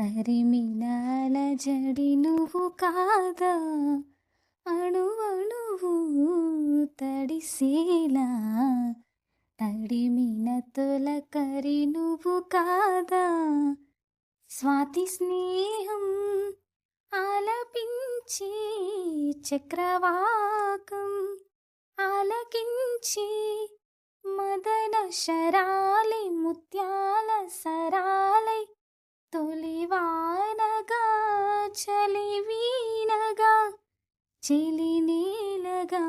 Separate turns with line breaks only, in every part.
తరిమినాల జడి నువ్వు కాదా, అణువణువు తడిసేలా తడిమిన తొలకరి నువ్వు కాదా, స్వాతి స్నేహం ఆలపించి చక్రవాకం ఆలకించి మదన శరాలి ముత్యాల సరాలై తొలివానగా చలివీనగా చెలినేలగా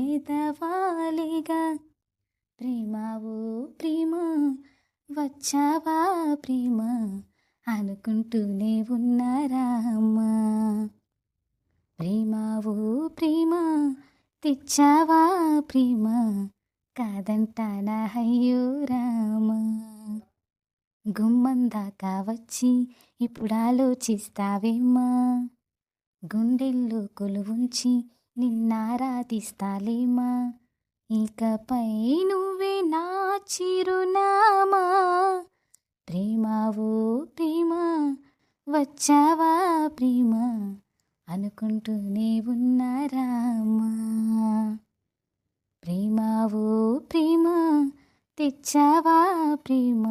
ఎదవాలిగా ప్రేమ ఓ ప్రేమ వచ్చావా ప్రేమ అనుకుంటూనే ఉన్నారామ్మా. ప్రేమ ఓ ప్రేమ తెచ్చావా ప్రేమ కాదంటానా అయ్యో రామా. గుమ్మం దాకా వచ్చి ఇప్పుడు ఆలోచిస్తావేమ్మా, గుండెల్లో కొలువుంచి నిన్నారాధిస్తాలేమా. ఇకపై నువ్వే నా చిరునామా. ప్రేమ ఓ ప్రేమ వచ్చావా ప్రేమ అనుకుంటూనే ఉన్నారామా. ప్రేమ ఓ ప్రేమ తెచ్చావా ప్రేమ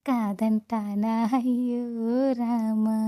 కాదంటానా అయ్యో రామా.